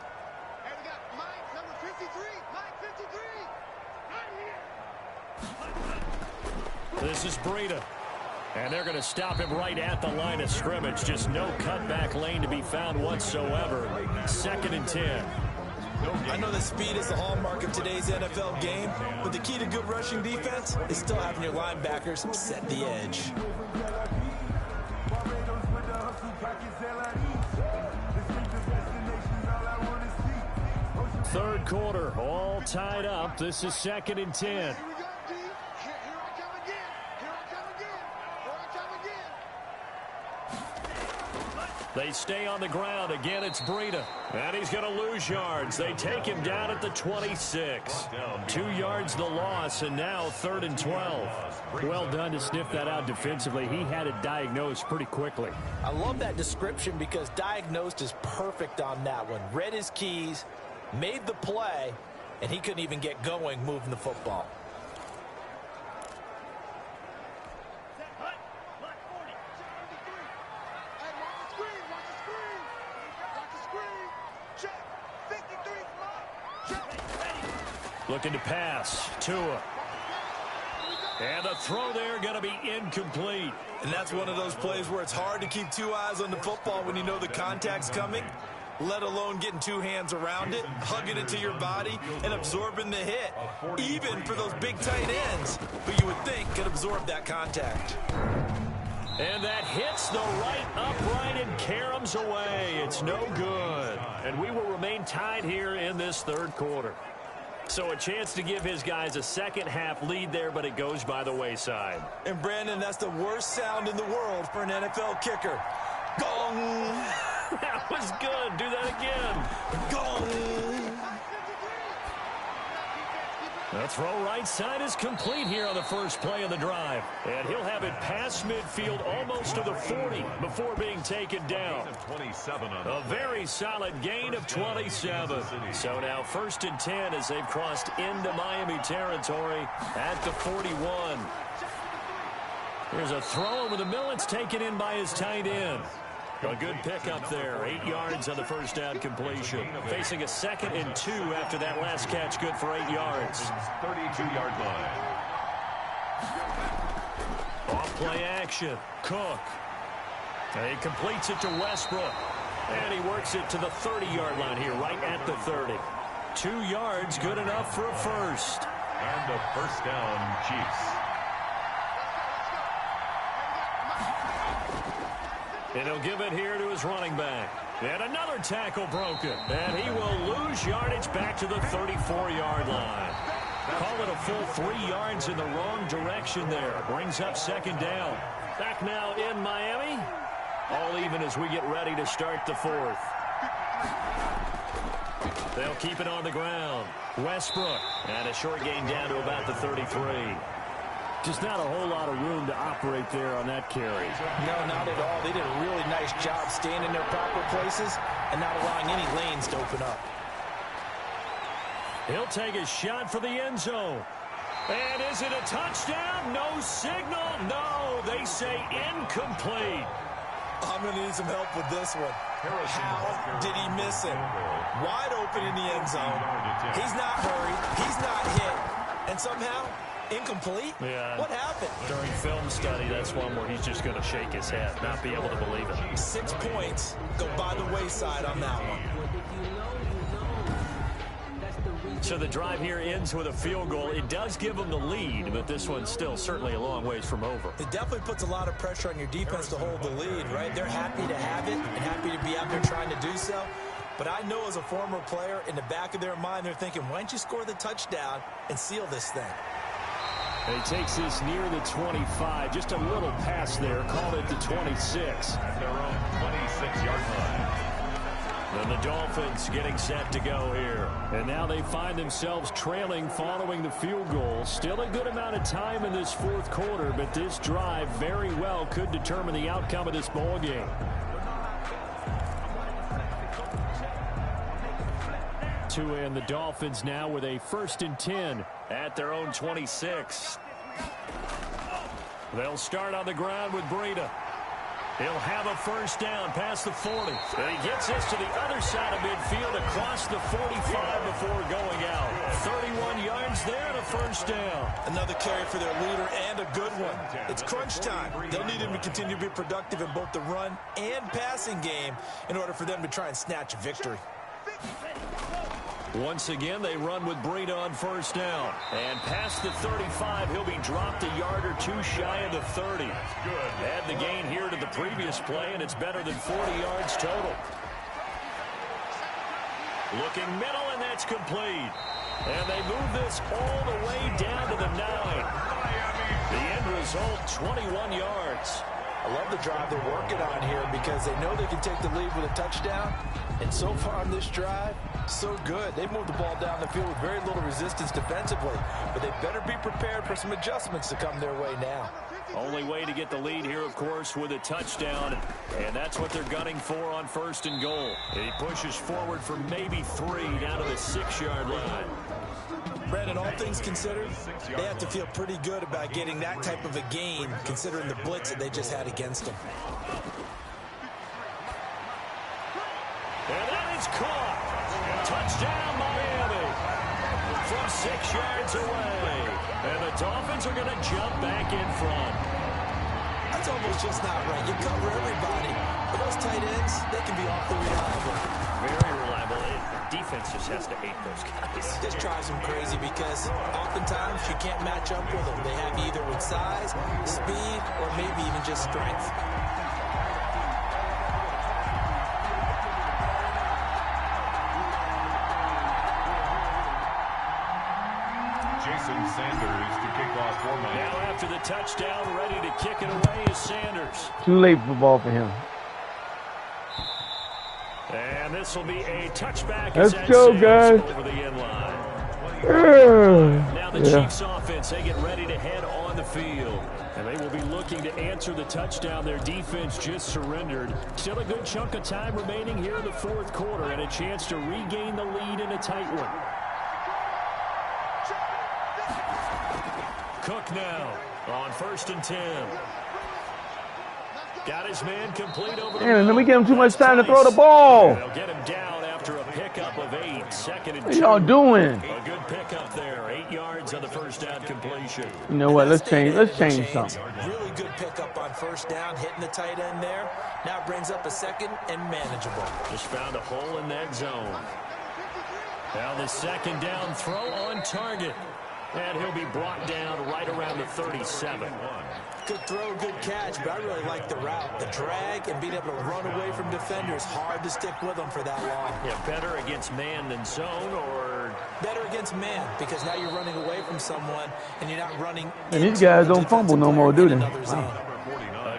Hey, we got Mike, number 53. Mike, 53. Right here. This is Breida. And they're going to stop him right at the line of scrimmage. Just no cutback lane to be found whatsoever. Second and 10. I know that speed is the hallmark of today's NFL game, but the key to good rushing defense is still having your linebackers set the edge. Third quarter, all tied up. This is second and 10. They stay on the ground. Again, it's Breida. And he's going to lose yards. They take him down at the 26. 2 yards the loss, and now 3rd and 12. Well done to sniff that out defensively. He had it diagnosed pretty quickly. I love that description because diagnosed is perfect on that one. Read his keys, made the play, and he couldn't even get going moving the football. Looking to pass. Tua. And the throw there going to be incomplete. And that's one of those plays where it's hard to keep 2 eyes on the football when you know the contact's coming, let alone getting 2 hands around it, hugging it to your body, and absorbing the hit, even for those big tight ends who you would think could absorb that contact. And that hits the right upright and caroms away. It's no good. And we will remain tied here in this 3rd quarter. So a chance to give his guys a second-half lead there, but it goes by the wayside. And, Brandon, that's the worst sound in the world for an NFL kicker. Gong! That was good. Do that again. Gong! The throw right side is complete here on the first play of the drive. And he'll have it past midfield almost to the 40 before being taken down. A very solid gain of 27. So now 1st and 10 as they've crossed into Miami territory at the 41. Here's a throw over the middle. It's taken in by his tight end. A good pickup there. 8 yards on the first down completion. Facing a 2nd and 2 after that last catch. Good for 8 yards. 32-yard line. Off play action. Cook. And he completes it to Westbrook. And he works it to the 30-yard line here, right at the 30. 2 yards, good enough for a first. And a first down, Chiefs. And he'll give it here to his running back. And another tackle broken. And he will lose yardage back to the 34-yard line. Call it a full 3 yards in the wrong direction there. Brings up 2nd down. Back now in Miami. All even as we get ready to start the 4th. They'll keep it on the ground. Westbrook. And a short gain down to about the 33. Just not a whole lot of room to operate there on that carry. No, not at all. They did a really nice job staying in their proper places and not allowing any lanes to open up. He'll take a shot for the end zone. And is it a touchdown? No signal. No, they say incomplete. I'm going to need some help with this one. How did he miss it? Wide open in the end zone. He's not hurried. He's not hit. And somehow, incomplete? Yeah. What happened? During film study, that's one where he's just going to shake his head, not be able to believe it. 6 points go by the wayside on that one. So the drive here ends with a field goal. It does give them the lead, but this one's still certainly a long ways from over. It definitely puts a lot of pressure on your defense to hold the lead, right? They're happy to have it and happy to be out there trying to do so. But I know as a former player, in the back of their mind, they're thinking, why don't you score the touchdown and seal this thing? And he takes this near the 25. Just a little pass there. Called it the 26. At their own 26-yard line. And the Dolphins getting set to go here. And now they find themselves trailing following the field goal. Still a good amount of time in this 4th quarter, but this drive very well could determine the outcome of this ball game. Tua and the Dolphins now with a 1st and 10 at their own 26. They'll start on the ground with Breida. He'll have a first down past the 40. And he gets this to the other side of midfield across the 45 before going out. 31 yards there and a first down. Another carry for their leader and a good one. It's crunch time. They'll need him to continue to be productive in both the run and passing game in order for them to try and snatch a victory. Once again, they run with Breida on first down. And past the 35, he'll be dropped a yard or two shy of the 30. Add the gain here to the previous play, and it's better than 40 yards total. Looking middle, and that's complete. And they move this all the way down to the 9. The end result, 21 yards. I love the drive they're working on here because they know they can take the lead with a touchdown. And so far on this drive, so good. They've moved the ball down the field with very little resistance defensively. But they better be prepared for some adjustments to come their way now. Only way to get the lead here, of course, with a touchdown. And that's what they're gunning for on 1st and goal. And he pushes forward for maybe 3 down to the 6-yard line. Brandon, all things considered, they have to feel pretty good about getting that type of a gain, considering the blitz that they just had against them. And that is caught. Touchdown, Miami. From 6 yards away. And the Dolphins are going to jump back in front. That's almost just not right. You cover everybody. But those tight ends, they can be awfully reliable. Very reliable. Defense just has to hate those guys. This drives them crazy because oftentimes you can't match up with them. They have either with size, speed, or maybe even just strength. Jason Sanders to kick off for Miami. Now after the touchdown, ready to kick it away is Sanders. Too late for ball for him. And this will be a touchback. Let's go, guys. Over the end line. Now the Yeah. Chiefs offense, they get ready to head on the field. And they will be looking to answer the touchdown their defense just surrendered. Still a good chunk of time remaining here in the 4th quarter and a chance to regain the lead in a tight one. Cook now on 1st and 10. Got his man complete over the Man, and then we middle. give him too much time to throw the ball. They'll get him down after a pickup of 8. 2nd and 2. What y'all doing? A good pickup there. 8 yards on the first down completion. You know what? Let's change something. Really good pickup on 1st down, hitting the tight end there. Now brings up a 2nd and manageable. Just found a hole in that zone. Now the 2nd down throw on target. And he'll be brought down right around the 37. Good throw, good catch, but I really like the route. The drag and being able to run away from defenders, hard to stick with them for that long. Yeah, better against man than zone, or better against man, because now you're running away from someone and you're not running. And these guys don't fumble no more, do they?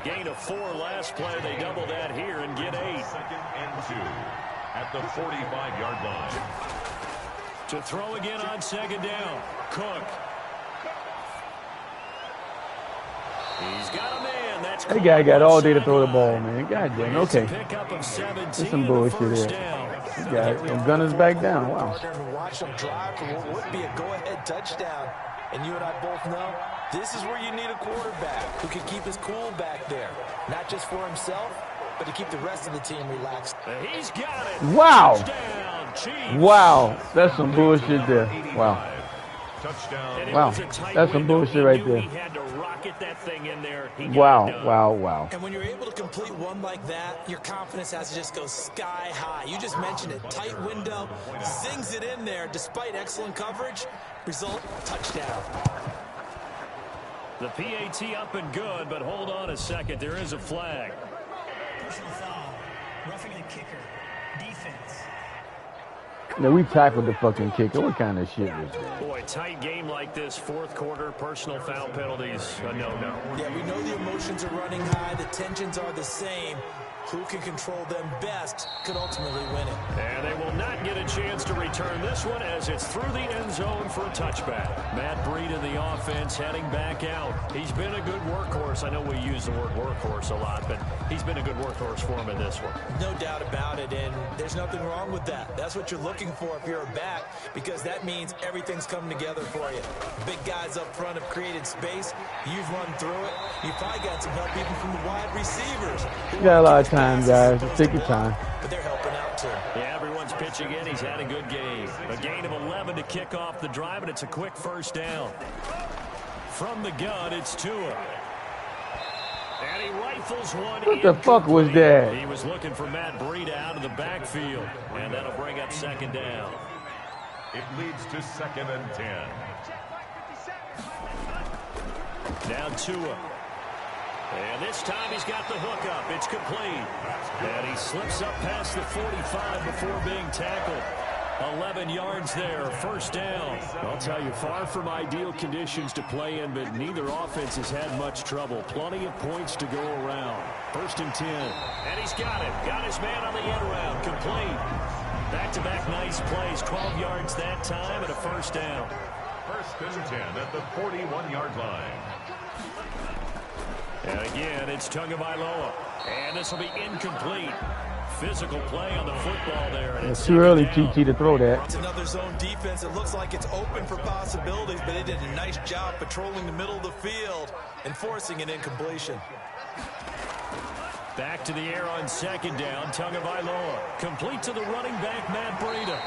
a gain of 4 last play. They double that here and get 8. 2nd and 2 at the 45-yard line. To throw again on 2nd down. Cook. He's got a man. That's That guy got all day to throw the ball, man. God damn. Okay. Pickup of 17. There's some bullshit there. This guy gonna gun us back down. Wow. Watch them drive for what would be a go-ahead touchdown. And you and I both know this is where you need a quarterback who can keep his cool back there. Not just for himself, but to keep the rest of the team relaxed. He's got it. Wow. Touchdown, Chiefs. Wow. That's some bullshit there. Wow. Touchdown. Wow. That's some bullshit right there. He had to rocket that thing in there. He got it Wow. done. Wow. Wow. And when you're able to complete one like that, your confidence has to just go sky high. You just mentioned it. Tight window, zings it in there despite excellent coverage. Result, touchdown. The PAT up and good, but hold on a second. There is a flag. Personal foul. Roughing the kicker. Defense. Yeah, we tackled the fucking kicker. What kind of shit was that? Boy, tight game like this, 4th quarter, personal foul penalties, a no-no. Yeah, we know the emotions are running high. The tensions are the same. Who can control them best could ultimately win it. And they will not get a chance to return this one as it's through the end zone for a touchback. Matt Breed in the offense heading back out. He's been a good workhorse. I know we use the word workhorse a lot, but he's been a good workhorse for him in this one. No doubt about it, and there's nothing wrong with that. That's what you're looking for if you're a back, because that means everything's coming together for you. Big guys up front have created space. You've run through it. You've probably got some help even from the wide receivers. You got a lot of time, guys. Just take your time. But they're helping out, too. Yeah, everyone's pitching in. He's had a good game. A gain of 11 to kick off the drive, and it's a quick 1st down. From the gun, it's Tua. And he rifles one. What the fuck was that? He was looking for Matt Breida out of the backfield, and that'll bring up 2nd down. It leads to 2nd and 10. Now Tua. And this time he's got the hookup. It's complete. And he slips up past the 45 before being tackled. 11 yards there, first down. I'll tell you, far from ideal conditions to play in, but neither offense has had much trouble. Plenty of points to go around. First and 10. And he's got it. Got his man on the end round. Complete. Back-to-back nice plays. 12 yards that time and a first down. First and 10 at the 41-yard line. And again, it's Tagovailoa. And this will be incomplete. Physical play on the football there. And it's too early, TT, to throw that. It's another zone defense. It looks like it's open for possibilities, but they did a nice job patrolling the middle of the field and forcing an incompletion. Back to the air on second down. Tagovailoa complete to the running back, Matt Breida.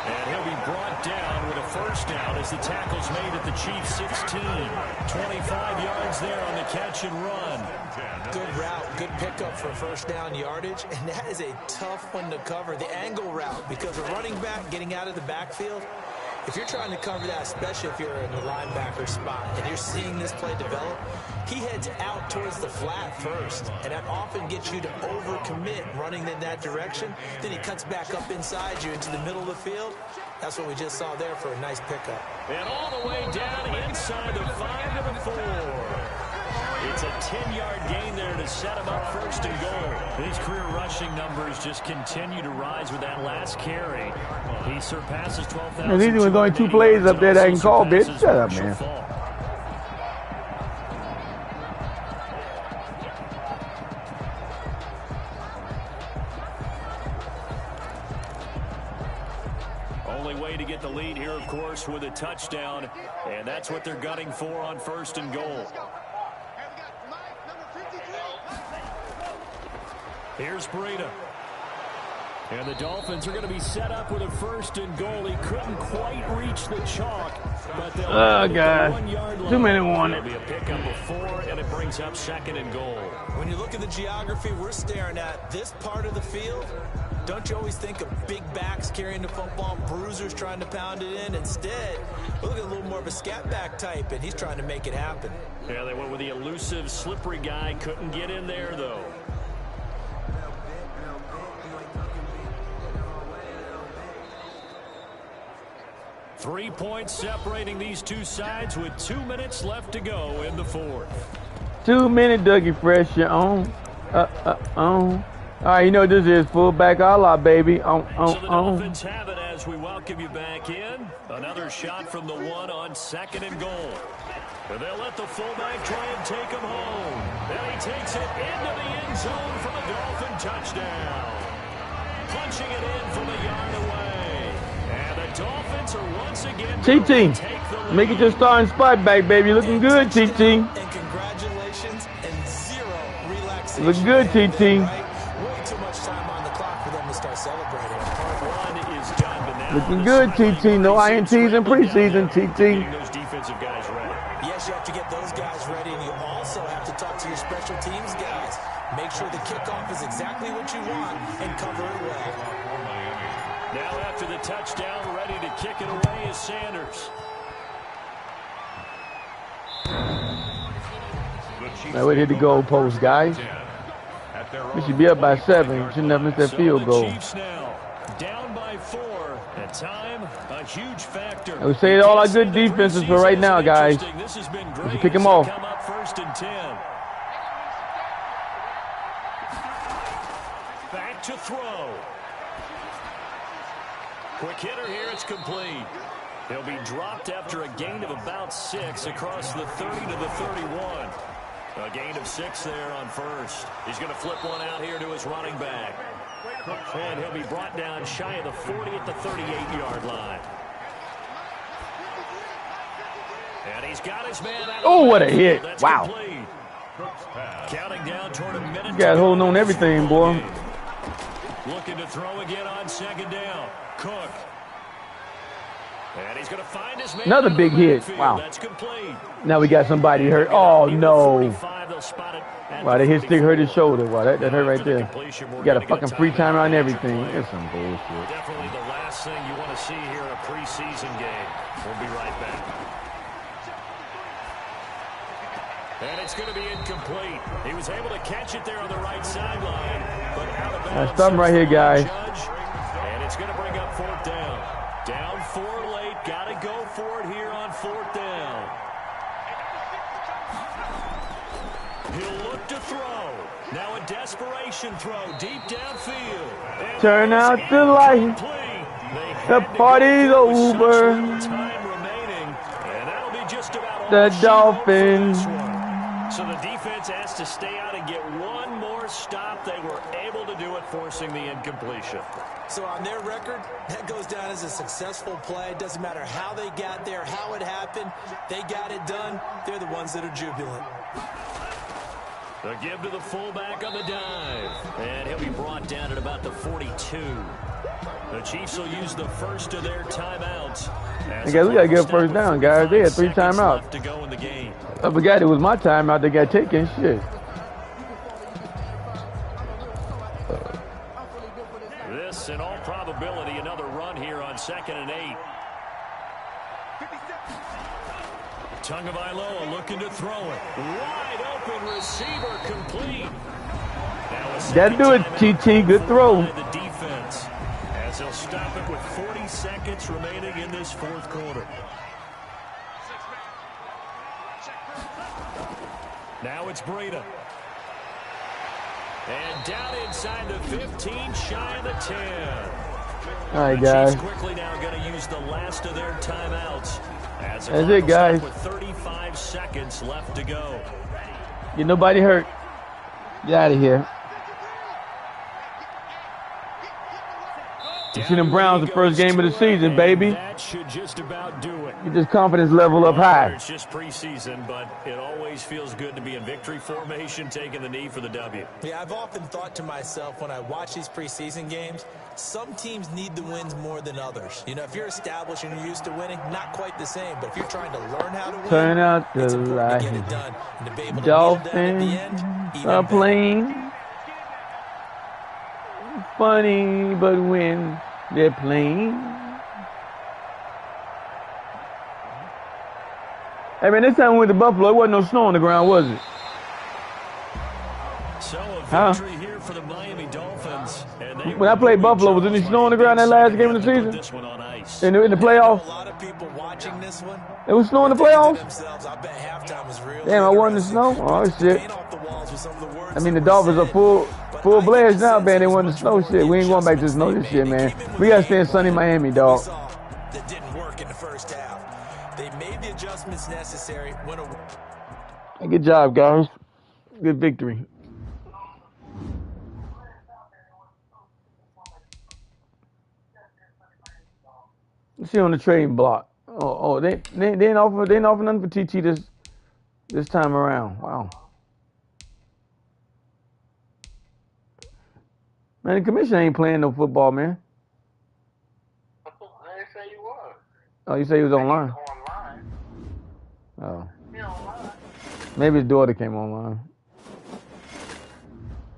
And he'll be brought down with a first down as the tackle's made at the Chiefs' 16. 25 yards there on the catch and run. Good route, good pickup for first down yardage, and that is a tough one to cover, the angle route, because a running back getting out of the backfield, if you're trying to cover that, especially if you're in the linebacker spot and you're seeing this play develop, he heads out towards the flat first, and that often gets you to overcommit running in that direction. Then he cuts back up inside you into the middle of the field. That's what we just saw there for a nice pickup. And all the way down inside the 5 to the 4. It's a 10-yard gain there to set him up first and goal. His career rushing numbers just continue to rise with that last carry. He surpasses 12,000. There's even only 2 plays up there that I can call, bitch. Shut up, man. Only way to get the lead here, of course, with a touchdown, and that's what they're gunning for on first and goal. Here's Breida. And the Dolphins are going to be set up with a first and goal. He couldn't quite reach the chalk, but they'll God. 1-yard line. 2 minute warning. It'll be a pickup of 4, and it brings up second and goal. When you look at the geography we're staring at, this part of the field, don't you always think of big backs carrying the football, bruisers trying to pound it in? Instead, we're looking at a little more of a scat back type, and he's trying to make it happen. Yeah, they went with the elusive, slippery guy. Couldn't get in there, though. Three points separating these two sides with 2 minutes left to go in the fourth. 2 minute Dougie Fresh, you're on. All right, you know what this is, fullback a la, baby. So the Dolphins have it as we welcome you back in. Another shot from the 1 on second and goal. And they'll let the fullback try and take him home. And he takes it into the end zone for the Dolphin touchdown. Punching it in from a yard away. And the Dolphins are once again TT, make it your starting spot back, baby. Looking good, TT. And congratulations and zero relaxation. Look good, TT. Way too much time on the clock for them to start celebrating. Part 1 is done, but now Looking good, TT. No INTs in preseason, TT. getting those defensive guys ready. Yes, you have to get those guys ready, and you also have to talk to your special teams guys. Make sure the kickoff is exactly what you want and cover it well. Now after the touchdown, ready to kick it away is Sanders. Now we hit the goal post, guys. We should be up by 7. Shouldn't have missed that field goal. The Chiefs now down by 4. At time, a huge factor. I would say all our good defenses for right now, guys. This has been We great. should pick them off. Come up first and 10. Back to throw. Quick hitter here, it's complete. He'll be dropped after a gain of about 6 across the 30 to the 31. A gain of 6 there on first. He's going to flip one out here to his running back. And he'll be brought down shy of the 40 at the 38-yard line. And he's got his man out. Oh, what a hit. That's Wow. complete. Counting down toward a minute. You guys holding on everything, boy. Looking to throw again on second down. Cook. And he's going to find his man. Another big hit. Wow. That's complete. Now we got somebody hurt. Oh, no. Wow, that hit stick hurt his shoulder. Wow, that hurt right there. You got a fucking free timeout and everything. It's some bullshit. Definitely the last thing you want to see here in a preseason game. We'll be right back. And it's going to be incomplete. He was able to catch it there on the right sideline, but out of bounds. Now, stop him right here, guys. And it's going to bring up fourth down. desperation throw deep downfield. Turn out the light. The party's over. Time remaining, and that'll be just about all The she Dolphins. wrote for this one. So the defense has to stay out and get one more stop. They were able to do it, forcing the incompletion. So on their record, that goes down as a successful play. Doesn't matter how they got there, how it happened. They got it done. They're the ones that are jubilant. The give to the fullback on the dive. And he'll be brought down at about the 42. The Chiefs will use the first of their timeouts. Okay, we got to get a first down, guys. They had 3 timeouts. To go in the game. I forgot it was my timeout that got taken. Shit. This, in all probability, another run here on 2nd and 8. Tagovailoa looking to throw it. Wide open receiver complete. That do it, TT. Good throw. The defense, as he'll stop it with 40 seconds remaining in this 4th quarter. Now it's Breida. And down inside the 15, shy of the 10. All right, guys. Chiefs quickly now going to use the last of their timeouts. That's it, guys. With 35 seconds left to go. Get nobody hurt. Get out of here. You see them Browns the first game of the season, baby. That should just about do it. Get this confidence level up high. It's just preseason, but it always feels good to be in victory formation, taking the knee for the W. Yeah, I've often thought to myself when I watch these preseason games, some teams need the wins more than others. You know, if you're established and you're used to winning, not quite the same. But if you're trying to learn how to win, turn out the it's important to get light. it done. And to be able to Dolphins get it done at the end, are even playing funny, but when they're playing. Hey, man, this time we went to Buffalo, it wasn't no snow on the ground, was it? So a victory here for the Miami Dolphins. And when I played Buffalo, was any snow on the ground that last game of the season? This one on ice. In the playoffs? a lot of people watching this one, It was snow in the playoffs? I bet halftime was real. Damn, I won the snow? Oh, shit. I mean, the Dolphins are full blast now, man. They won the snow shit. We ain't going back to the snow this shit, man. We got to stay in sunny Miami, dog. That didn't work in the first half. They made the adjustments necessary. Good job, guys. Good victory. Let's see on the trading block. They didn't offer nothing for TT this time around. Wow. Man, the commission ain't playing no football, man. I didn't say he was. Oh, you say he was online? Oh. Maybe his daughter came online.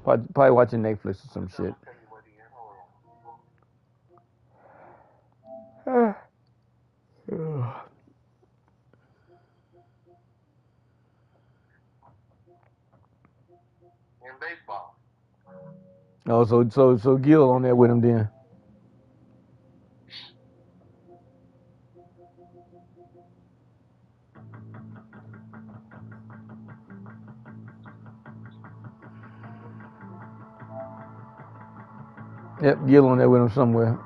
Probably watching Netflix or some shit. In baseball. Oh, so Gil on there with him then. Yep, Gil on there with him somewhere.